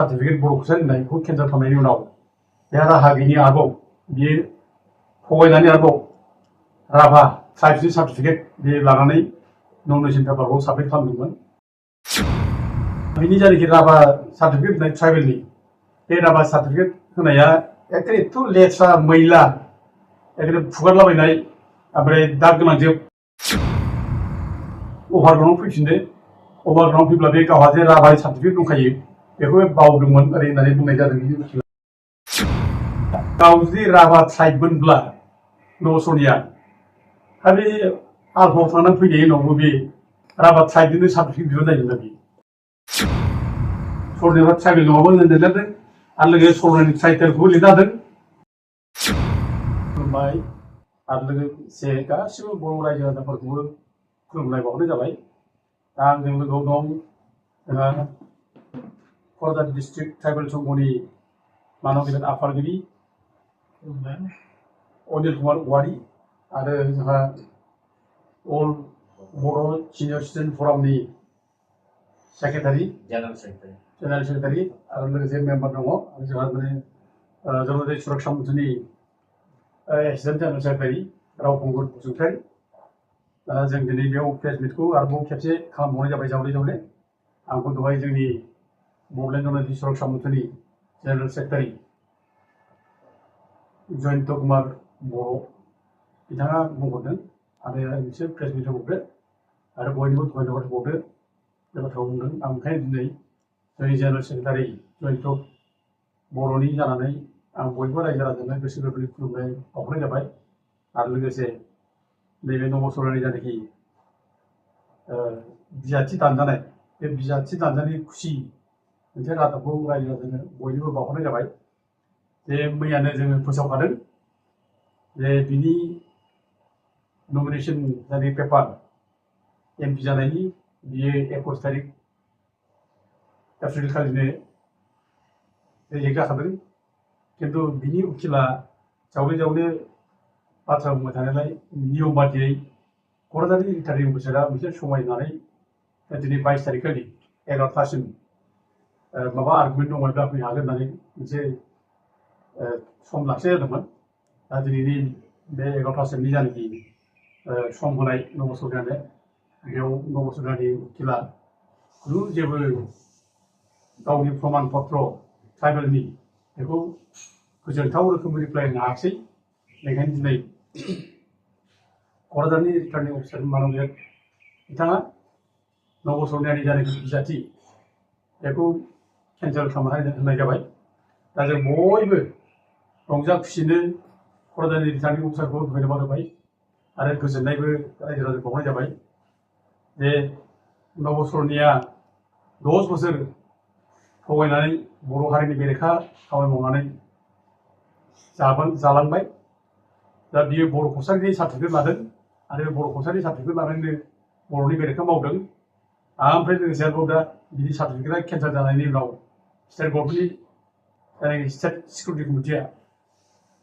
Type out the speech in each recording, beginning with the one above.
Certificate बर'खौसो होननायखौ cancel खालामनायनि उनाव बे राहा गैयिनि आरोबाव बियो थगायनानै आरोबाव राभा ट्राइब्सनि सार्टिफिकेट बे लानानै नमिनेशन पेपारखौ साबमिट खालामदोंमोन। बिनि जायनाखि राभा सार्टिफिकेट होनाय ट्राइबेलनि बे राभा सार्टिफिकेट होनाया एखे एथ' लेथ्रा मैला एखे फुगारलाबायनाय ओमफ्राय दाग गोनांजोब अभारग्राउन्ड फैफिनदो अभारग्राउन्ड फैब्ला बे गावहा जे राभानि सार्टिफिकेट दंखायो बेखौ बावदोंमोन ओरै होननानै बुंनाय जादों। गाव जुदि राभा ट्राइबमोनब्ला नबसरनिया दा बे आलफायाव थांनानै फैनायनि उनावबो बे राभा ट्राइबजोंनो सार्टिफिकेट बिहरनाय जादों बे सरनेबा ट्राइबेल नङाबो लिरजादों आरो लोगोसे सरनेनि टाइटेलखौबो लिरजादों खुलुमबाय आरो लोगोसे गासिबो बर' रायजो राजाफोरखौबो खुलुमनाय बावहरनाय जाबाय। दा आंजों लोगोआव दं जोंहा क'क्राझार डिस्ट्रिक्ट ट्राइबेल संघनि मानव गेदेर आफादगिरि अनिल कुमार औवारी आरो जोंहा अल बर' सिनियर सिटिजेन फरामनि सेक्रेटारि जेनेरेल सेक्रेटारि आरो लोगोसे मेम्बार दङ आरो जोंहा माने जल'दै सुरक्षा मन्थ्रिनि assistant general secretary Rawkhungur Basumatary. जों दिनै बेयाव प्रेस मिटखौ आरोबाव खेबसे खालामबावनाय जाबाय जावले जावले। आंखौ दहाय जोंनि बड'लेण्ड जल'दै सुरक्षा मन्थ्रिनि जेनेरेल सेक्रेटारि जयन्त कुमार बर' बिथाङा बुंहरदों आरो मोनसे प्रेस मिट होबावदो आरो बयनिबो धन्यबाद होबावदो बे बाथ्राखौ बुंदों। आं ओंखायनो दिनै जोंनि जेनेरेल सेक्रेटारि जयन्त बर'नि जानानै आं बयबो रायजो राजानो गोसो गोरबोनि खुलुमनाय बावहरनाय जाबाय आरो लोगोसे नैबे नबसरनि जायनाखि बिजाथि दानजानाय बे बिजाथि दानजानायनि खुसि मोनसे रादाबखौ रायजो राजानो बयनोबो बावहरनाय जाबाय जे मैयानो जोङो फोसावखादों जे बिनि नमिनेशन जायनाखि पेपार एमपि जानायनि बियो 21 तारिख एप्रिल खालिनो रिजेक्ट जाखादों। खिन्थु बिनि उकिला जावले जावले बाथ्रा बुंबाय थानायलाय नियम बादियै क'क्राझारनि रिटार्निं अफिसारआ मोनसे समाय होनानै दिनै 22 तारिख खालि 11थासिम माबा आर्गुमेन्ट दङब्ला फैनो हागोन होननानै मोनसे सम लाखिनाय जादोंमोन। दा दिनैनि बे 11थासिमनि जायनाखि सम होनाय नबसरनानो बेयाव नबसरनानि उकिला खुनु जेबो गावनि प्रमान पत्र ट्राइबेलनि बेखौ गोजोनथाव रोखोमै रिप्लाय होनो हायाखिसै। बेनिखायनो दिनै क'क्राझारनि रिटार्निं अफिसार मानव गेदेर बिथाङा नबसरनानि जायनाखि बिजाथि बेखौ केन्सेल खालामनानै होनाय जाबाय। दा जों बयबो रंजा खुसिनो क'क्राझारनि रिटार्निं अफिसारखौ धन्यबाद होबाय आरो गोजोननायबो रायजो राजानो बावनाय जाबाय जे नबसरनिया 10 बोसोर थगायनानै बर' हारिनि बेरेखा खामानि मावनानै जालांबाय। दा बियो बर' कसारिनि सार्टिफिकेट लादों आरो बर' कसारिनि सार्टिफिकेट लानानैनो बर'नि बेरेखा मावदों। ओमफ्राय लोगोसे आरोबाव दा बिनि सार्टिफिकेटआ केन्सेल जानायनि उनाव स्टेट गभर्नमेन्टनि जायनाखि स्टेट सिकिउरिटि कमिटिया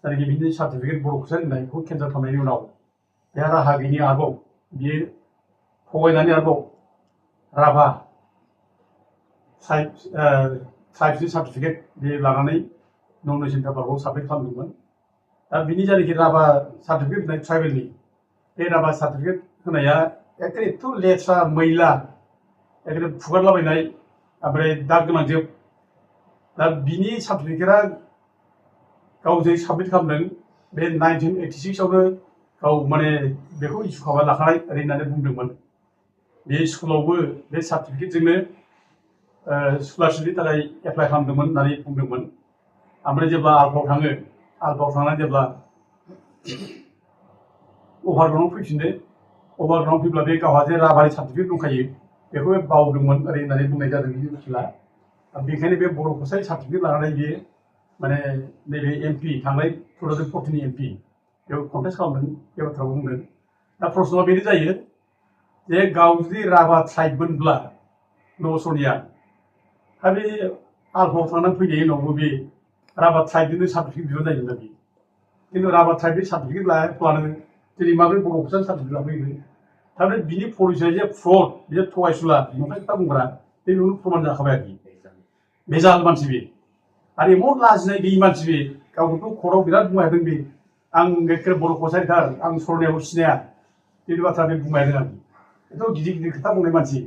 जायनाखि बिनि सार्टिफिकेट बर' कसारि होननायखौ केन्सेल खालामनायनि उनाव बे राहा गैयिनि आरोबाव बियो थगायनानै आरोबाव राभा ट्राइब्सनि सार्टिफिकेट बे लानानै नमिनेशन पेपारखौ साबमिट खालामदोंमोन। दा बिनि जायनाखि राभा सार्टिफिकेट होनाय ट्राइबेलनि बे राभा सार्टिफिकेट होनाया एखे एथ' लेथ्रा मैला एखे फुगारलाबायनाय ओमफ्राय दाग गोनांजोब। दा बिनि सार्टिफिकेटआ गाव जे साबमिट खालामदों बे 1986आवनो गाव माने बेखौ इसु खालामना लाखानाय ओरै होननानै बुंदोंमोन। बे स्कुलावबो बे सार्टिफिकेटजोंनो स्कलारशिपनि थाखाय एप्लाइ खालामदोंमोन होननानै बुंदोंमोन। ओमफ्राय जेब्ला आलफायाव थाङो आलफायाव थांनानै जेब्ला अभारग्राउन्ड फैफिनदो अभारग्राउन्ड फैब्ला बे गावहा जे राभानि सार्टिफिकेट दंखायो बेखौ बावदोंमोन ओरै होननानै बुंनाय जादों बिनि उकिला। बेखायनो बे बर' कसारि सार्टिफिकेट लानानै बियो माने नैबे एमपि थांनाय 2014नि एमपि बेयाव कन्टेस्ट खालामदों बे बाथ्राखौ बुंदों। दा प्रश्नआ बेनो जायो जे गाव जुदि राभा ट्राइबमोनब्ला नबसरनिया दा बे आलफायाव थांनानै फैनायनि उनावबो बे राभा ट्राइबजोंनो सार्टिफिकेट बिहरनाय जादों बे। खिन्थु राभा ट्राइबनि सार्टिफिकेट लानो दिनै माबोरै बर' कसारि सार्टिफिकेट लाफैयो। थारमाने बिनि पलिसिया जे फ्रड बियो थगायसुला नंखाय खोथा बुंग्रा बे बेयावनो प्रमान जाखाबाय आरोखि। बेजाल मानसि बे आरो इमान लाजिनाय गैयि मानसि बे गावखौथ' खर'आव बिराद बुंबाय थादों बे आं एखे बर' कसारिथार आं सरनायाव सिनाया बेबायदि बाथ्रा बे बुंबाय थादों आं एथ' गिदिर गिदिर खोथा बुंनाय मानसि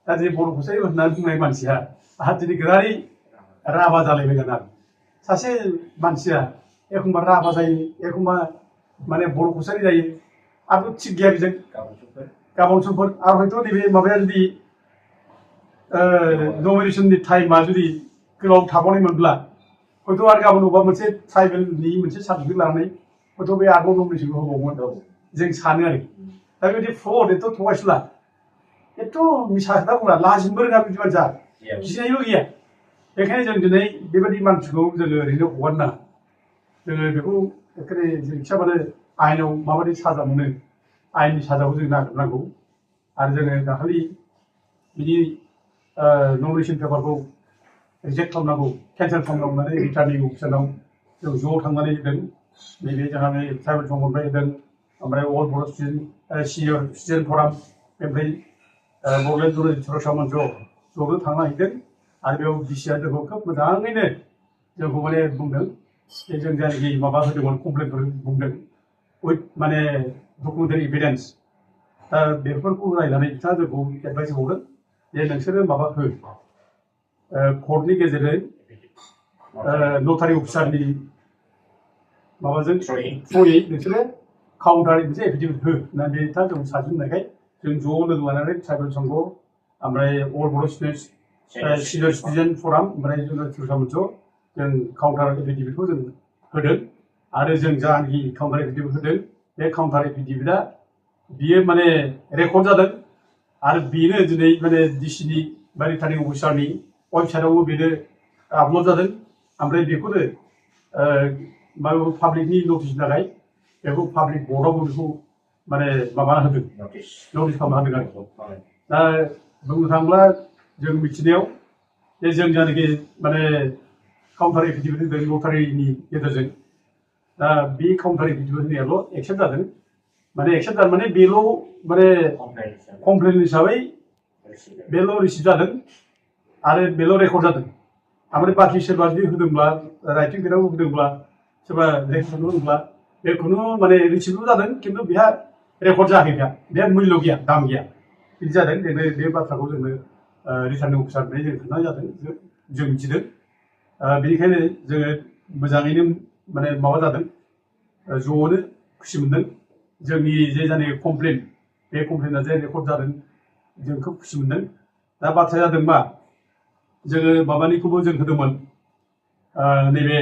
दा दिनै बर' कसारि होननानै बुंनाय मानसिया आंहा दिनै गोदानै राभा जालायबाय आरो सासे मानसिया एखमबा राभा जायो एखमबा माने बर' कसारि जायो आरो थिग गैया बेजों गाबोन समफोर आरो हयथ' नैबे माबाया जुदि नमिनेसननि टाइमा जुदि गोलाव थाबावनायमोनब्ला हयथ' आरो गाबोन अबेबा मोनसे ट्राइबेलनि मोनसे साबजेक्ट लानानै हयथ' बे आरोबाव नमिनेसनखौ होबावगोन जों सानो आरो दा बेबायदि फ्रड एथ' थगायसुला एथ' मिसा खोथा बुंला लाजिनोबो रोङा बिदि मानसिया गिनायबो गैया बेखायनो जों दिनै बेबायदि मानसिखौ जोङो ओरैनो हगारनो नाङा जोङो बेखौ एखेबारे जों खियाबानो आयेनाव माबायदि साजा मोनो आयेननि साजाखौ जों नागिरनांगौ आरो जोङो दाखालि बिनि नमिनेसन पेपारखौ रिजेक्ट खालामनांगौ केन्सेल खालामनांगौ होननानै रिटार्निं अफिसारनाव जों ज' थांनानै होदों नैबे जोंहा नै ट्राइबेल संघनिफ्राय होदों ओमफ्राय अल बर' स्टुडेन्ट सिनियर स्टुडेन्ट फराम ओमफ्राय बड'लेण्ड रुरेल सुरक्षा मन्च ज'नो थांना हैदों आरो बेयाव डिसिआ जोंखौ खोब मोजाङैनो जोंखौ माने बुंदों जे जों जायनाखि माबा होदोंमोन कमप्लेनफोर बुंदों उइथ माने डकुमेन्टारि एभिडेन्स दा बेफोरखौ नायनानै बिथाङा जोंखौ एडभाइस हरदों जे नोंसोरो माबा हो कर्टनि गेजेरजों नटारि अफिसारनि माबाजों थ्रुयै नोंसोरो काउन्टारनि मोनसे एफिडेभिट हो होननानै बिथाङा जोंखौ साजेस्ट होनायखाय जों ज' लोगो लानानै ट्राइबेल संघ ओमफ्राय अल बर' स्टुडेन्ट सिनियर स्टुडेन्ट फराम ओमफ्राय सुरक्षा मन्च जों काउन्टार एफिडेभिटखौ जों होदों आरो जों जानाखि काउन्टार एफिडेभिट होदों बे काउन्टार एफिडेभिटआ बियो माने रेकर्ड जादों आरो बेनो दिनै माने डिसिनि बा रिटार्निं अफिसारनि वेबसाइटआवबो बेनो आपल'ड जादों ओमफ्राय बेखौनो माबा पाब्लिकनि नटिसनि थाखाय बेखौ पाब्लिक बर्डआवबो बेखौ माने माबा होदों नटिस खालामना होदों आरो दा बुंनो थाङोब्ला जों मिथिनायाव जे जों जानाखि माने काउन्टार एफिडेभिट होदों नटारिनि गेजेरजों दा बे काउन्टार एफिडेभिट होनायाल' एक्सेप्ट जादों माने एक्सेप्ट जादों माने बेल' माने कमप्लेन हिसाबै बेल' रिसिभ जादों आरो बेल' रेकर्ड जादों ओमफ्राय बाखि सोरबा जुदि होदोंब्ला राइटिं पेडआव होदोंब्ला सोरबा रेकर्ड होदोंब्ला बे खुनु माने रिसिभल' जादों खिन्थु बेहा रेकर्ड जाहैया बेहा मुल्य गैया दाम गैया बिदि जादों जोंनो बे बाथ्राखौ जोंनो रिटार्निं अफिसारनिफ्राय जों खोन्थानाय जादों जों मिथिदों बेनिखायनो जोङो मोजाङैनो माने माबा जादों ज'नो खुसि मोनदों जोंनि जे जानाखि कमप्लेन बे कमप्लेना जे रेकर्ड जादों जों खोब खुसि मोनदों दा बाथ्राया जादों मा जोङो माबानिखौबो जों होदोंमोन नैबे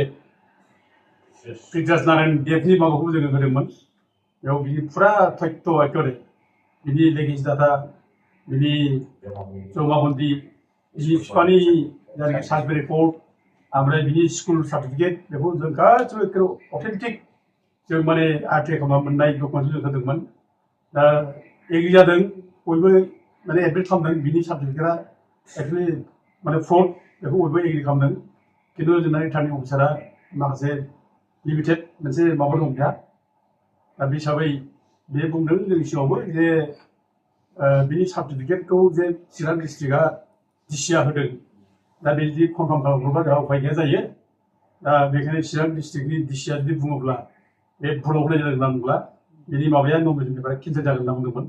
प्रिथिराज नारायण देबनि माबाखौबो जोङो होदोंमोन बेयाव बिनि फुरा तथ्य एकेबारे बिनि लेगेसि डाटा बिनि जमाबन्दि बिनि बिफानि जायनाखि सार्टिफिकेट रिपर्ट ओमफ्राय बिनि स्कुल सार्टिफिकेट बेखौ जों गासिबो एकेबारे अथेन्टिक जों माने आरटिआइ खालामना मोननाय डकुमेन्टखौ जों होदोंमोन दा एग्रि जादों बयबो माने एडमिट खालामदों बिनि सार्टिफिकेटआ एक्सुवेलि माने फ्रड बेखौ बयबो एग्रि खालामदों खिन्थु जोंना रिटार्निं अफिसारा माखासे लिमिटेड मोनसे माबा दं बेहा दा बे हिसाबै बे बुंदों जोंनि सिगाङावबो जे बिनि सार्टिफिकेटखौ जे चिरां डिस्ट्रिक्टआ डिसिआ होदों दा बिदि कनफार्म खालामनोबा जोंहा उपाय गैया जायो दा बेखायनो चिरां डिस्ट्रिक्टनि डिसिआ जुदि बुङोब्ला बे भुलाव होनाय जादों होनना बुङोब्ला बिनि माबाया नमिनेसन पेपारा केन्सेल जागोन होनना बुंदोंमोन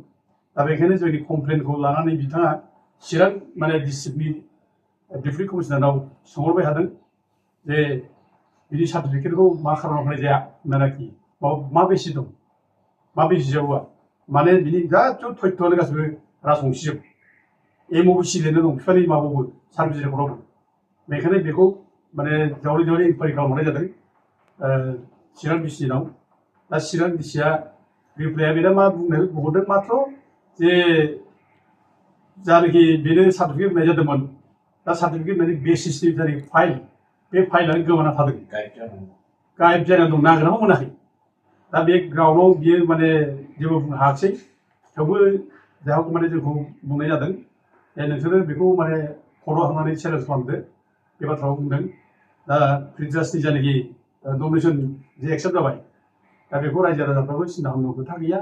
दा बेखायनो जोंनि कमप्लेनखौ लानानै बिथाङा चिरां माने डिस्ट्रिक्टनि डिप्टि कमिशनारनाव सोंहरबाय थादों जे बिनि सार्टिफिकेटखौ मा खारनाव होनाय जाया होननानैखि मा बेसि दं मा बेसिसाव होआ माने बिनि गासिबो तथ्यआनो गासिबो राजबंसिजोब एमअबो सिलेनो दं बिफानि माबावबो सार्भिस रेकर्डआवबो बेखायनो बेखौ माने जावले जावले इनकुवारि खालामहरनाय जादों चिरां डिसिनाव दा चिरां डिसिआ रिप्लाइआ बेना मा बुंनो हरदों माथ्र जे जानाखि बेनो सार्टिफिकेट होनाय जादोंमोन दा सार्टिफिकेट होनायनि बेसिसनि जानाखि फाइल बे फाइलानो गोमाना थादों गायब जाना दं नागिरनाबो मोनाखै दा बे ग्राउन्डआव बियो माने जेबो बुंनो हायाखिसै थेवबो जाहाबो माने जोंखौ बुंनाय जादों जे नोंसोरो बेखौ माने कर्टआव थांनानै चेलेन्ज खालामदो बे बाथ्राखौ बुंदों दा प्रिथिराजनि जानाखि नमिनेसन जे एक्सेप्ट जाबाय दा बेखौ रायजो राजाफ्राबो सिन्था खालामनो खोथा गैया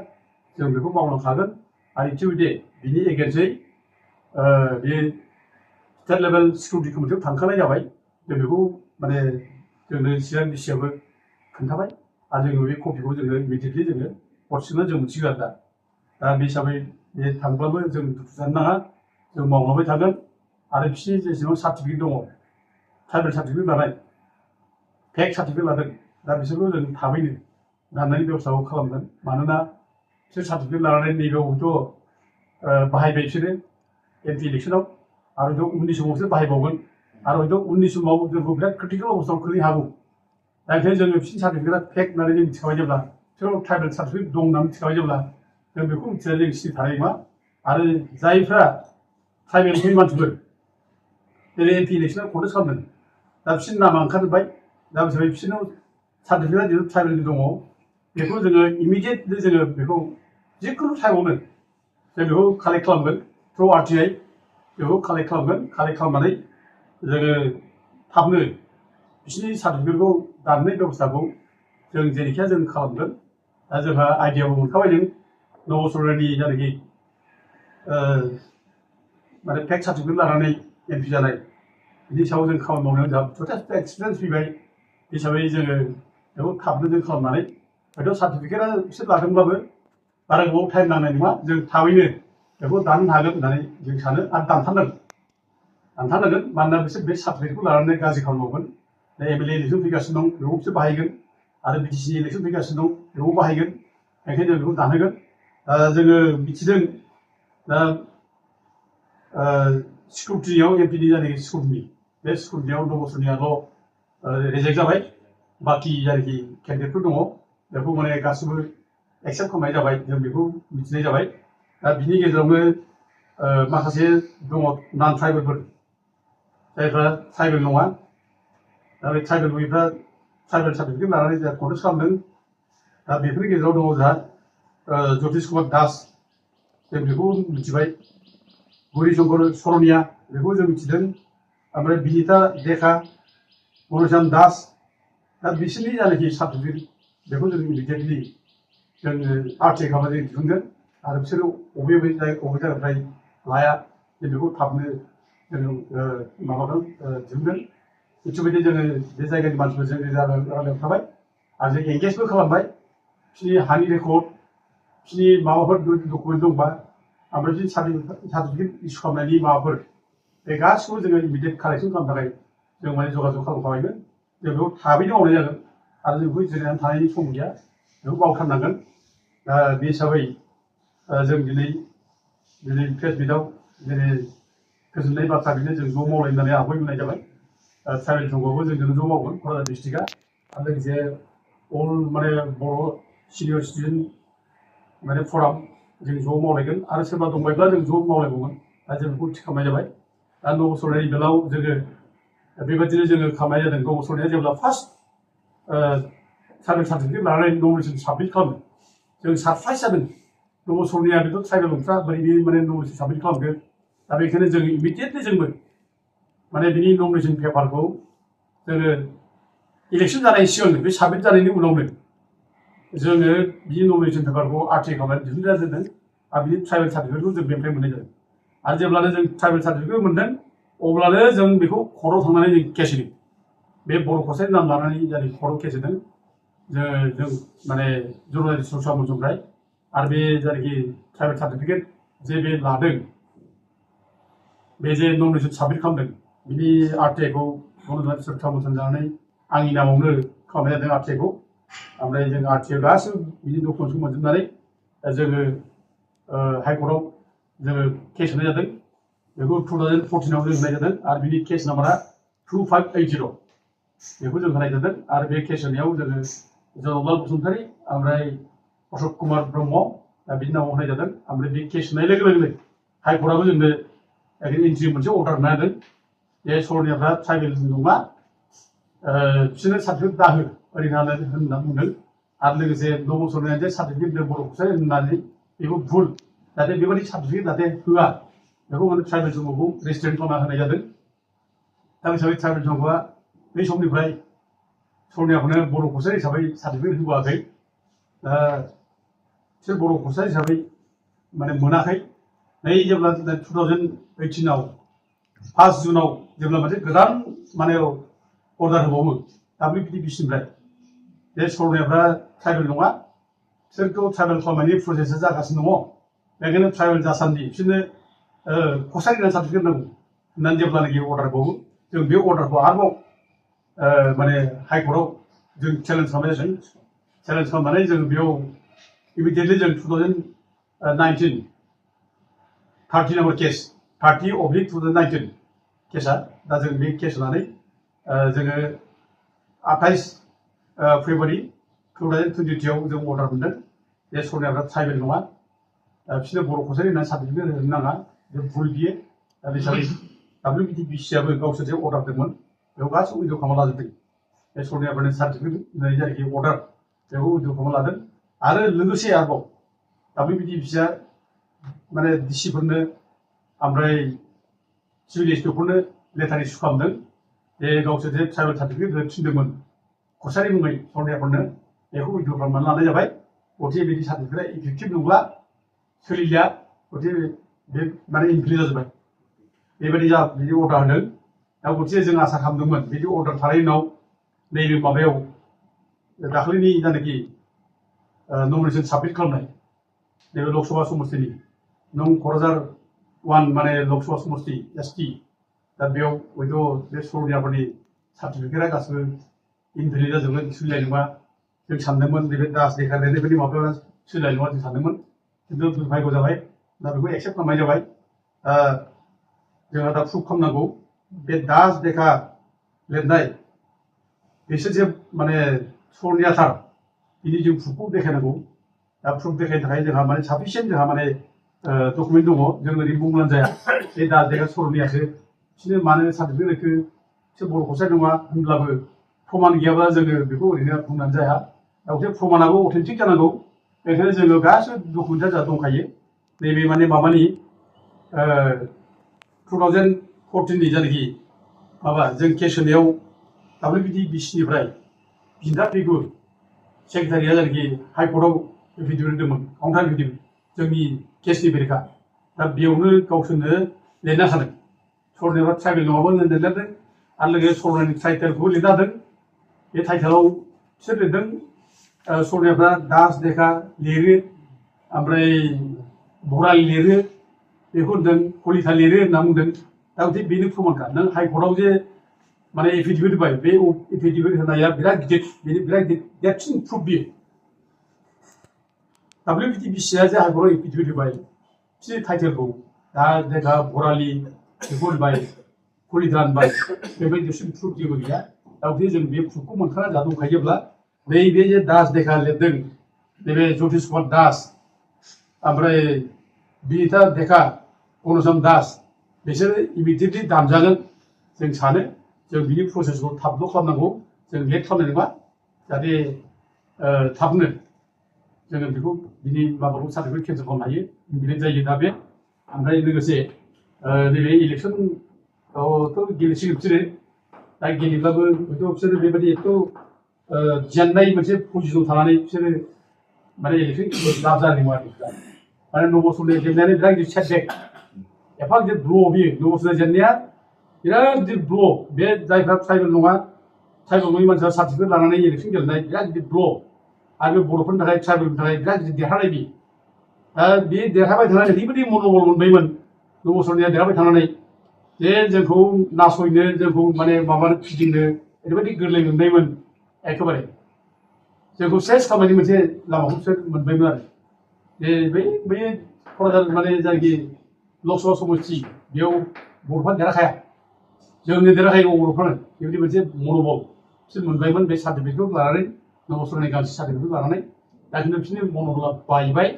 जों बेखौ मावलांखागोन आरो इटिउदे बिनि एगेन्स्टै बे स्टेट लेभेल सिकिउरिटि कमिटियाव थांखानाय जाबाय जों बेखौ माने जोंनो चिरां डिस्ट्रिक्टआबो खोन्थाबाय आरो जोङो बे कपिखौ जोङो इमिडियेटलि जोङो हरसिगोन जों मोनसिगोन आरो दा बे हिसाबै बे थांब्लाबो जों दुखु जानो नाङा जों मावलांबाय थागोन आरो बिसोरनि जेसेबां सार्टिफिकेट दङ ट्राइबेल सार्टिफिकेट लानाय फेक सार्टिफिकेट लादों दा बिसोरखौ जों थाबैनो दाननायनि बेबस्थाखौ खालामगोन मानोना बिसोर सार्टिफिकेट लानानै नैबेयाव हयथ' बाहायबाय बिसोरो एमपि इलेक्सनाव आरो हयथ' उननि समाव बिसोर बाहायबावगोन आरो हयथ' उननि समाव जोंखौ बिराद क्रिटिकेल अबस्थायाव खोलैनो हागौ दा ओंखायनो जोङो बिसोरनि सार्टिफिकेटआ फेक होननानै जों मिथिखाबाय जेब्ला बिसोराव ट्राइबेल सार्टिफिकेट दं होननानै मिथिखाबाय जेब्ला जों बेखौ मिथिनानै जों सिरि थानाय नङा आरो जायफ्रा ट्राइबेलनि मानसिफोर जेरै एमपि इलेक्सनाव कन्टेस्ट खालामदों दा बिसोरनि नामा ओंखारजोब्बाय दा बिसोर बिसोरनाव सार्टिफिकेटआ जिथु ट्राइबेलनि दङ बेखौ जोङो इमिडियेटलि जोङो बेखौ जिखुनु टाइमावनो जों बेखौ कालेक्ट खालामगोन थ्रु आरटिआइ बेखौ कालेक्ट खालामगोन कालेक्ट खालामनानै जोङो थाबनो बिसोरनि सार्टिफिकेटखौ दाननाय बेबस्थाखौ जों जेरैखिया जों खालामगोन दा जोंहा आइडियाबो मोनखाबाय जों नब सरकारनि जायनाखि माने फेक सार्टिफिकेट लानानै एमपि जानाय बिनि सायाव जों खामानि मावनायाव जोंहा जथेस्थ' एक्सपिरियेन्स फैबाय हिसाबै जोङो बेखौ थाबनो जों खालामनानै हयथ' सार्टिफिकेटआ बिसोर लादोंब्लाबो बारा गोबाव टाइम नांनाय नङा जों थाबैनो बेखौ दाननो हागोन होननानै जों सानो आरो दानथारनांगोन मानोना बिसोर बे सार्टिफिकेटखौ लानानै गाज्रि खामानि मावगोन दा एमएलए इलेक्सन फैगासिनो दं बेखौ बिसोर बाहायगोन आरो बिटिसि इलेक्सन फैगासिनो दं बेखौ बाहायगोन ओंखायनो जों बेखौ दानहोगोन जोङो मिथिदों दा स्क्रुटिनियाव एमपिनि जायनाखि स्क्रुटिनि बे स्क्रुटिनियाव नबसरनियाल' रिजेक्ट जाबाय बाखि जायनाखि केन्डिडेटफोर दङ बेखौ माने गासिबो एक्सेप्ट खालामनाय जाबाय जों बेखौ मिथिनाय जाबाय दा बिनि गेजेरावनो माखासे दङ नन ट्राइबेलफोर जायफ्रा ट्राइबेल नङा दा बे ट्राइबेल नङिफ्रा ट्राइबेल सार्टिफिकेट लानानै जोंहा कन्टेस्ट खालामदों दा बेफोरनि गेजेराव दङ जोंहा ज्योतिष कुमार दास जों बेखौ मिथिबाय गौरी शंकर सरनिया बेखौ जों मिथिदों ओमफ्राय बिनिता देखा मनोजान दास दा बिसोरनि जायनाखि सार्टिफिकेट बेखौ जों इमिडियेटलि जोङो आरटिआइ खालामनानै जों दिहुनगोन आरो बिसोरो बबे जायगानिफ्राय लाया जों बेखौ थाबनो जोङो माबागोन दिहुनगोन इथिबायदि जोङो बे जायगानि मानसिफोरजों रायज्लायबाय थाबाय आरो जों एंगेजबो खालामबाय बिसोरनि हानि रेकर्ड बिसोरनि माबाफोर डकुमेन्ट दंबा ओमफ्राय बिसोरनि सार्टिफिकेट इसु खालामनायनि माबाफोर बे गासिखौबो जोङो इमिडियेट कालेक्सन खालामनो थाखाय जों माने जगाजग खालामखाबायमोन जों बेखौ थाबैनो मावनाय जागोन आरो जों बेखौ जिरायनानै थानायनि सम गैया बेखौ मावथारनांगोन दा बे हिसाबै जों दिनै प्रेस मिटआव दिनै गोजोननाय बाथ्रा बेनो जों ज' मावलायनानै आगाय बुंनाय जाबाय ट्राइबेल संघआवबो जों ज' मावगोन क'क्राझार डिस्ट्रिक्टआ आरो लोगोसे अल माने बर' सिनियर स्टुडेन्ट माने फराम जों ज' मावलायगोन आरो सोरबा दंबायब्ला जों ज' मावलायबावगोन दा जों बेखौ थि खालामनाय जाबाय दा नबसरनायनि बेलायाव जोङो बेबायदिनो जोङो खालामनाय जादों नबसरनाया जेब्ला फार्स्ट ट्राइबेल सार्टिफिकेट लानानै नमिनेसन साबमिट खालामो जों सारप्राइज जादों नबसरनिया बेथ' ट्राइबेल नंथ्रा बोरै बे माने नमिनेसन साबमिट खालामदों दा बेखायनो जों इमिडियेटलि जोंबो माने बिनि नमिनेसन पेपारखौ जोङो इलेक्सन जानायनि सिगांनो बे साबमिट जानायनि उनावनो जोङो बिनि नमिनेसन पेपारखौ आरटिआइ खालामनानै दिहुननाय जादों आरो बिनि ट्राइबेल सार्टिफिकेटखौ जों बेनिफ्राय मोननाय जादों आरो जेब्लानो जों ट्राइबेल सार्टिफिकेट मोनदों अब्लानो जों बेखौ कर्टआव थांनानै जों केस होदों बे बर' कसारिनि नाम लानानै जाय कर्टआव केस होदों जों माने जरनारि सामुसनिफ्राय आरो बे जायनाखि ट्राइबेल सार्टिफिकेट जे बे लादों बे जे नमिनेसन साबमिट खालामदों बिनि आरटिआइखौ जरनारि सामुसन जानानै आंनि नामावनो खालामनाय जादों आरटिआइखौ ओमफ्राय जों आरटिआइ गासिबो बिनि डकुमेन्टखौ मोनजोबनानै जोङो हाइकर्टआव जोङो केस होनाय जादों बेखौ 2014आव जों होनाय जादों आरो बिनि केस नाम्बारा 2580 बेखौ जों होनाय जादों आरो बे केस होनायाव जोङो जनरलाल बसुमतारी ओमफ्राय अशक कुमार ब्रह्म दा बिनि नामाव होनाय जादों ओमफ्राय बे केस होनाय लोगो लोगोनो हाइकर्टआबो जोंनो एन्ट्रि मोनसे अर्डार होना होदों बे सरनियाफ्रा ट्राइबेल नङा बिसोरनो सार्टिफिकेट दाहो ओरैनो होनना बुंदों आरो लोगोसे नबसरनिया जे सार्टिफिकेट बर' कसारि होननानै बेखौ भुल जाहाथे बेबायदि सार्टिफिकेट जाहाथे होआ बेखौ माने ट्राइबेल संघखौ रेजिस्ट्रेट खालामना होनाय जादों दा हिसाबै ट्राइबेल संघआ बै समनिफ्राय सरनियाखौनो बर' कसारि हिसाबै सार्टिफिकेट होबोआखै दा बिसोर बर' कसारि हिसाबै माने मोनाखै नै जेब्ला 2018आव 1 जुनाव जेब्ला मोनसे गोदान माने अर्डार होबावो WPTBनिफ्राय बे सरनायफ्रा ट्राइबेल नङा बिसोरखौ ट्राइबेल खालामनायनि प्रसेसा जागासिनो दङ बेखायनो ट्राइबेल जासान्दि बिसोरनो कसारि होननानै सार्टिफिकेट नांगौ होननानै जेब्लानाखि अर्डार होबावो जों बे अर्डारखौ आरोबाव माने हाइकर्टआव जों चेलेन्ज खालामनाय जादों चेलेन्ज खालामनानै जों बेयाव इमिडियेटलि जों 2019 30 नम्बर केस 30/2019 केसा दा जों बे केस होनानै जोङो 28 फेब्रुवारि 2022 आव जों अर्डार मोनदों बे सरनायफ्रा ट्राइबेल नङा बिसोरनो बर' कसारि होननानै सार्टिफिकेट होनो नाङा बे भुल बियो दा बे हिसाबै WPTBआबो गावसोर जे अर्डार होदोंमोन बेयाव गासिबो उइद्र' खालामना लाजोबदों बे सरनायफोरनि सार्टिफिकेट होनाय जायखि अर्डार बेखौ उइद्र' खालामना लादों आरो लोगोसे आरोबाव WPTBआ माने डिसिफोरनो ओमफ्राय सिभिल एसपिफोरनो लेटार इस्यु खालामदों बे गावसोर जे ट्राइबेल सार्टिफिकेट होनो थिनदोंमोन कसारि मुङै सरनायफोरनो बेखौ उइद्र' खालामनानै लानाय जाबाय गथे बिदि सार्टिफिकेटआ इफेक्टिभ नंला सोलिलिया गथे बे माने इनभेलिड जाजोब्बाय बेबायदि बिदि अर्डार होदों दा गथे जों आसा खालामदोंमोन बिदि अर्डार थानायनि उनाव नैबे माबायाव दाख्लैनि जानाखि नमिनेसन साबमिट खालामनाय नैबे लकसभा समस्तिनि नों क'क्राझार 1 माने लकसभा समस्ति ST दा बेयाव हयथ' बे सरनियाफोरनि सार्टिफिकेटआ गासिबो इनभेलिड जाजोबगोन सोलिनाय नङा जों सानदोंमोन नैबे दास देखा लिरनायफोरनि माबाया सोलिनाय नङा जों सानदोंमोन खिन्थु दुर्भाग्य जाबाय दा बेखौ एक्सेप्ट खालामनाय जाबाय जोंहा दा प्रुफ खालामनांगौ बे दास देखा लिरनाय बिसोर जे माने सरनियाथार बिनि जों प्रुफखौ देखायनांगौ दा प्रुफ देखायनो थाखाय जोंहा माने साफिसियेन्ट जोंहा माने डकुमेन्ट दङ जों ओरैनो बुंब्लानो जाया बे दास देखा सरनियासो बिसोरनो मानो सार्टिफिकेट होखो बिसोर बर' कसारि नङा होनब्लाबो प्रमाण गैयाब्ला जोङो बेखौ ओरैनो बुंनानै जाया दा गथे प्रमाणाबो अथेन्टिक जानांगौ बेखायनो जोङो गासिबो डकुमेन्टआ जोंहा दंखायो नैबे माने माबानि 2014 नि जानाखि माबा जों केस होनायाव WPTBनिफ्राय बिदा फिगुर सेक्रेटारिया जानाखि हाइकर्टआव एफिडेभिट होदोंमोन काउन्टार एफिडेभिट जोंनि केसनि बेरेखा दा बेयावनो गावसोरनो लिरना होदों सरनायफ्रा ट्राइबेल नङामोन होननानै लिरदों आरो लोगोसे सरनायनि टाइटेलखौबो लिरना होदों बे टाइटेलाव बिसोर लिरदों सरनायफ्रा दास देखा लिरो ओमफ्राय बराल लिरो बेखौ होनदों कलिता लिरो होनना बुंदों दा गथे बेनो प्रमानखा नों हाइकर्टआव जे माने एफिडेभिट होबाय बे एफिडेभिट होनाया बिराद गिदिर बेनि बिराद देरसिन प्रुफ बियो WPTBआ जे हाइकर्टआव एफिडेभिट होबाय बिसोरनि टाइटेलखौ दा देखा बरालि बेखौ होनबाय कलिता होनबाय बेबायदि देरसिन प्रुफ जेबो गैया दा गथे जों बे प्रुफखौ मोनखाना जा दंखायोब्ला नैबे जे दास देखा लिरदों नैबे ज्योतिष कुमार दास ओमफ्राय बिनिता देखा गणेशम दास बिसोरो इमिडियेटलि दानजागोन जों सानो जों बिनि प्रसेसखौ थाबल' खालामनांगौ जों लेट खालामनाय नङा जाहाथे थाबनो जोङो बेखौ बिनि माबाखौ सार्टिफिकेट केन्सेल खालामनो हायो इमिडियेट जायो दा बे ओमफ्राय लोगोसे नैबे इलेक्सनआवथ' गेलेसिगोन बिसोरो दा गेलेब्लाबो हयथ' बिसोरो बेबायदि एथ' जेननाय मोनसे पजिसन थानानै बिसोरो माने इलेक्सन लाब जानाय नङा आरो माने नबसरनि जेननायानो बिराद गिदिर सेटबेक एफा गिदिर ब्ल' बियो नबसरनि जेननाया बिराद गिदिर ब्ल' बे जायफ्रा ट्राइबेल नङा ट्राइबेल नङि मानसिफ्रा सार्टिफिकेट लानानै इलेक्सन गेलेनाय बिराद गिदिर ब्ल' आरो बे बर'फोरनि थाखाय ट्राइबेलनि थाखाय बिराद गिदिर देरहानाय बियो दा बे देरहाबाय थानानै ओरैबायदि मन'बल मोनबायमोन नबसरनिया देरहाबाय थानानै जे जोंखौ नासयनो जोंखौ माने माबानो फिदिंनो ओरैबायदि गोरलै मोनबायमोन एखेबारे जोंखौ सेस खालामनायनि मोनसे लामाखौ बिसोर मोनबायमोन आरो जे बै क'क्राझार माने जायखि लकसभा समस्ति बेयाव बर'फ्रा देरहाखाया जोंनो देरहाखायो बर'फ्रानो बेबायदि मोनसे मन'बल बिसोर मोनबायमोन बे सार्टिफिकेटखौ लानानै नबसरनि गांसे सार्टिफिकेटखौ लानानै दा खिन्थु बिसोरनि मन'बला बायबाय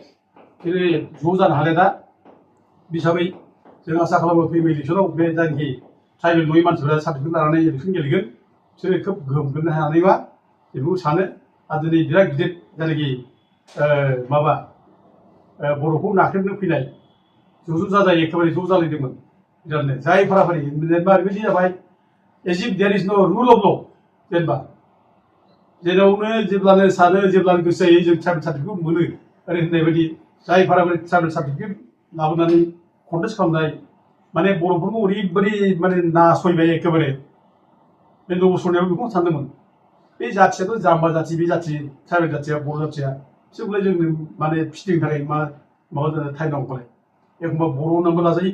बिसोरो ज' जानो हालिया दा हिसाबै जों आसा खालामो फैगौ इलेक्सनाव बे जायखि ट्राइबेल नङि मानसिफोरा सार्टिफिकेट लानानै इलेक्सन गेलेगोन बिसोरो खोब गोहोम गोग्लैनो हानाय नङा बेखौ सानो आरो दिनै बिराद गिदिर जायनाखि माबा बर'खौ नाख्रेबनो फैनाय ज' जाजाय एखेबारे ज' जालायदोंमोन बिरादनो जाय फाराफारि जेनेबा ओरैबायदि जाबाय एज इफ देयर इज न' रुल अफ ल' जेनेबा जेरावनो जेब्लानो सानो जेब्लानो गोसो जायो जों ट्राइबेल सार्टिफिकेट मोनो ओरै होननाय बायदि जाय फाराफारि ट्राइबेल सार्टिफिकेट लाबोनानै कन्टेस्ट खालामनाय माने बर'फोरखौ ओरैबायदि माने नासयबाय एखेबारे बे नबसरनायाव बेखौ सानदोंमोन बे जाथियाथ' जाम्बा जाथि बे जाथि ट्राइबेल जाथिया बर' जाथिया बिसोरखौलाय जोंनो माने फिदिंनो थाखाय माबा टाइम नांगौलाय एखमबा बर' नामबो लाजायो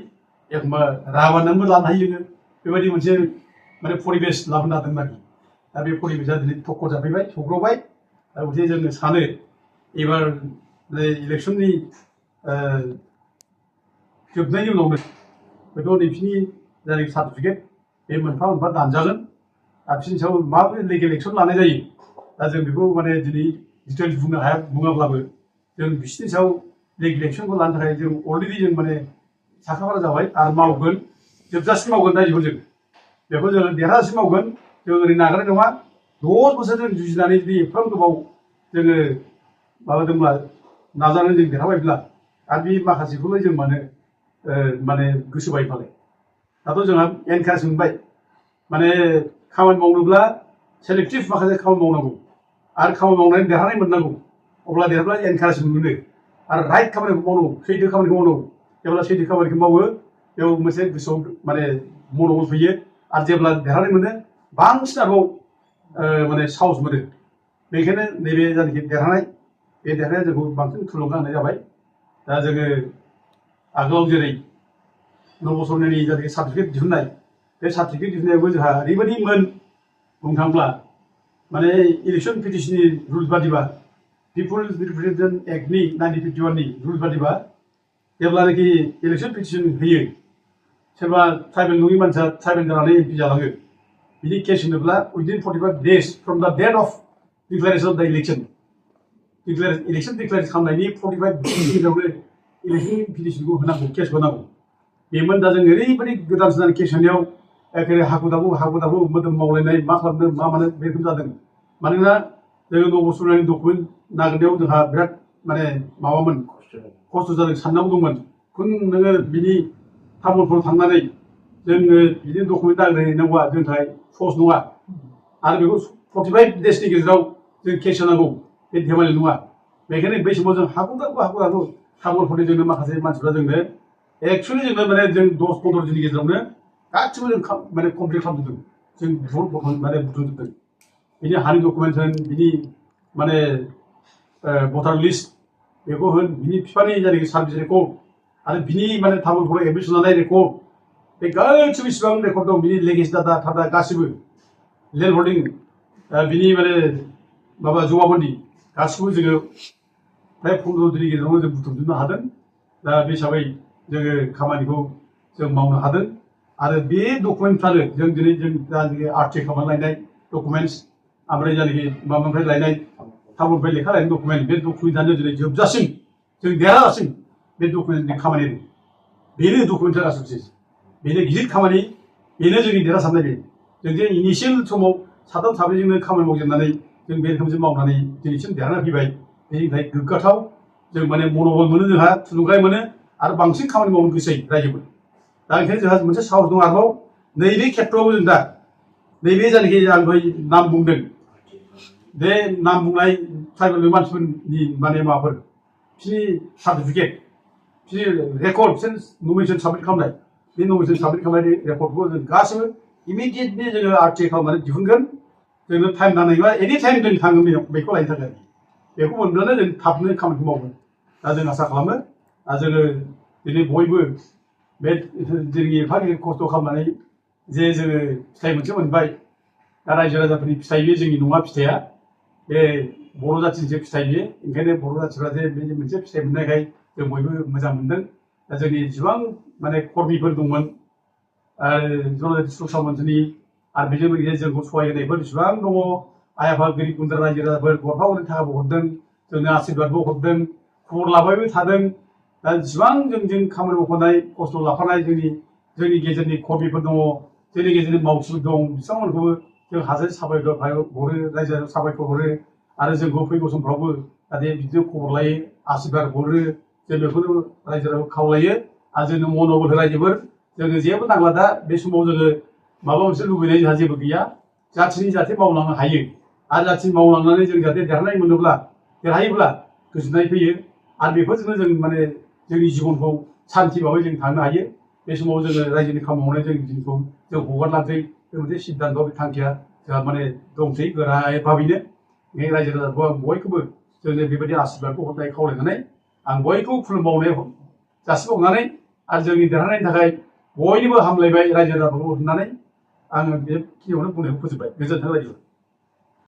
एखमबा राभा नामबो लानो हायो जोङो बेबायदि मोनसे माने परिबेस लाबोनो हादोंमोन आरोखि दा बे परिबेसा दिनै थक्क' जाफैबाय सौग्रावबाय दा गथिखे जोङो सानो एबार इलेक्सननि जोबनायनि उनावनो हयथ' नैबिसिनि जायनाखि सार्टिफिकेट बे मोनफा मोनफा दानजागोन आरो बिसोरनि सायाव माबोरै लिगेल एक्सन लानाय जायो दा जों बेखौ माने दिनै डिटेल्स बुंनो हाया बुङाब्लाबो जों बिसोरनि सायाव लिगेल एक्सनखौ लानो थाखाय जों अलरेडि जों माने साखाफारा जाबाय आरो मावगोन जोबजासिम मावगोन रायजोखौ जों बेखौ जोङो देरहाजासिम मावगोन जों ओरै नागारनाय नङा 10 बोसोर जों जुजिनानै जुदि एफाबां गोबाव जोङो माबादोंब्ला नाजानानै जों देरहाबायब्ला आरो बे माखासेखौलाय जों माने गोसो बायफालाय दाथ' जोंहा एनकारेज मोनबाय माने खामानि मावनोब्ला सेलेक्टिभ माखासे खामानि मावनांगौ आरो खामानि मावनानै देरहानाय मोननांगौ अब्ला देरहाब्ला एनकारेज मोनो आरो राइट खामानिखौ मावनांगौ सैथो खामानिखौ मावनांगौ जेब्ला सैथो खामानिखौ मावो बेयाव मोनसे गोसोआव माने मन'बल फैयो आरो जेब्ला देरहानाय मोनो बांसिन आरोबाव माने साहस मोनो बेनिखायनो नैबे जायनाखि देरहानाय बे देरहानाया जोंखौ बांसिन थुलुंगा होनाय जाबाय दा जोङो आगोलाव जेरै नबसरनायनि जायनाखि सार्टिफिकेट दिहुननाय बे सार्टिफिकेट दिहुननायावबो जोंहा ओरैबायदिमोन बुंनो थाङोब्ला माने इलेक्सन पिटिसननि रुल्स बादिबा पिपुल्स रिप्रेजेन्टेसन एक्टनि 1951 नि रुल्स बादिबा जेब्लानाखि इलेक्सन पिटिसन होयो सोरबा ट्राइबेल नङि मानसिया ट्राइबेल जानानै एमपि जालाङो बिनि केस होनोब्ला उइदिन 45 days फ्रम द डेट अफ डिक्लारेसन अफ द इलेक्सन डिक्लेयार खालामनायनि 45 days गेजेरावनो इलेक्सन पिटिसनखौ होनांगौ केस होनांगौ बेमोन दा जों ओरैबायदि गोदान गोदान केस होनायाव एखेबारे हाखु दाखु मोदोम मावलायनाय मा खालामनो मा मानो बे रोखोम जादों मानोना जोङो नबसरनायनि डकुमेन्ट नागिरनायाव जोंहा बिराद माने माबामोन खस्थ' जादों साननांगौ दंमोन खुन नोङो बिनि तामुलपुराव थांनानै जोङो बिनि डकुमेन्ट नागिरहैनांगौआ जोंनि थाखाय सहस नङा आरो बेखौ 45 days नि गेजेराव जों केस होनांगौ बे धेमालि नङा बेखायनो बै समाव जों हाखु दाखु तामुलपुरनि जोंनो माखासे मानसिफ्रा जोंनो एक्सुवेलि जोंनो माने जों 10-15 दिननि गेजेरावनो गासिबो जों माने कमप्लिट खालामजोबदों जों माने बुथुमजोबदों बिनि हानि डकुमेन्ट होन बिनि माने भटार लिस्ट बेखौ होन बिनि बिफानि जायनाखि सार्भिस रेकर्ड आरो बिनि माने तामुलपुराव एडमिसन लानाय रेकर्ड बे गासिबो बेसेबां रेकर्ड दं बिनि लेगेज डाटा गासिबो लेन्ड हल्डिं बिनि माने माबा जमाबन्दी गासिबो जोङो प्राय 15 दिननि गेजेरावनो जों बुथुमजोबनो हादों दा बे हिसाबै जोङो खामानिखौ जों मावनो हादों आरो बे डकुमेन्टफ्रानो जों दिनै जों जायनाखि आरटिआइ खालामनानै लायनाय डकुमेन्टस ओमफ्राय जायनाखि माबानिफ्राय लायनाय तामुलनिफ्राय लेखा लायनाय डकुमेन्ट बे डकुमेन्टआनो दिनै जोबजासिम जों देरहाजासिम बे डकुमेन्टनि खामानि बेनो डकुमेन्टआ गासैबो बेनो गिदिर खामानि बेनो जोंनि देरहासारनाय बे जों जे इनिशियेल समाव साथाम साब्रैजोंनो खामानि मावजेननानै जों बे रोखोमजों मावनानै दिनैसिम देरहाना फैबाय बेनि थाखाय गोग्गाथाव जों माने मन'बल मोनो जोंहा थुलुंगानाय मोनो आरो बांसिन खामानि मावनो गोसो जायो रायजोफोर दा ओंखायनो जोंहा मोनसे साहस दं आरोबाव नैबे खेत्रआवबो जों दा नैबे जायनाखि आं दहाय नाम बुंदों बे नाम बुंनाय ट्राइबेल मानसिफोरनि माने माबाफोर बिसोरनि सार्टिफिकेट बिसोरनि रेकर्ड बिसोर नमिनेसन साबमिट खालामनाय बे नमिनेसन साबमिट खालामनायनि रेकर्डखौ जों गासैबो इमिडियेटलि जोङो आरटिआइ खालामनानै दिहुनगोन जोंनो टाइम नांनायबा एनि टाइम जों थांगोन बेखौ लायनो थाखाय बेखौ मोनब्लानो जों थाबनो खामानिखौ मावगोन दा जों आसा खालामो दा जोङो दिनै बयबो बे जोंनि एफा गिदिर खस्थ' खालामनानै जे जोङो फिथाइ मोनसे मोनबाय दा रायजो राजाफोरनि फिथाइ बे जोंनि नङा फिथाइया बे बर' जाथिनिसो फिथाइ बियो ओंखायनो बर' जाथिफ्रा जे बे मोनसे फिथाइ मोननायखाय जों बयबो मोजां मोनदों दा जोंनि जेसेबां माने कर्मिफोर दंमोन जनजाति सुरक्षा मन्चनि आरो बेजों लोगोसे जोंखौ सहाय होनायफोर जेसेबां दङ आइ आफा गोरिब गुन्द्रा रायजो राजाफोर गरफा गरनै थाखाबो हरदों जोंनो आशीर्बादबो हरदों खबर लाबायबो थादों दा जेसेबां जोंजों खामानि मावफानाय खस्थ' लाफानाय जोंनि गेजेरनि कर्मिफोर दङ जोंनि गेजेरनि मावथिफोर दं बिथांमोनखौबो जों हाजासे साबायखर हरो रायजो साबायखर हरो आरो जोंखौ फैगौ समफ्रावबो जाहाथे बिदिनो खबर लायो आशीर्बाद हरो जों बेखौनो रायजो राजाखौ खावलायो आरो जोंनो मन'बल रायजोफोर जोङो जेबो नांला दा बे समाव जोङो माबा मोनसे लुबैनाय जोंहा जेबो गैया जाथिनि जाहाथे मावलांनो हायो आरो जाथि मावलांनानै जों जाहाथे देरहानाय मोनोब्ला देरहायोब्ला गोजोननाय फैयो आरो बेफोरजोंनो जों माने जोंनि जिबनखौ सान्थि भाबै जों थांनो हायो बे समाव जोङो रायजोनि खामानि मावनाय जों दिनखौ जों हगारलांसै बे मोनसे सिद्धान्त बे थांखिया जोंहा माने दंसै गोरायै भाबैनो बे रायजो राजाखौ आं बयखौबो जोंनो बेबायदि आशीर्बादखौ हरनाय खावलायनानै आं बयखौबो खुलुमबावनाय जासिबावनानै आरो जोंनि देरहानायनि थाखाय बयनिबो हामलायबाय रायजो राजाखौ होननानै आङो बेखिनियावनो बुंनायखौ फोजोबबाय गोजोन्थों रायजो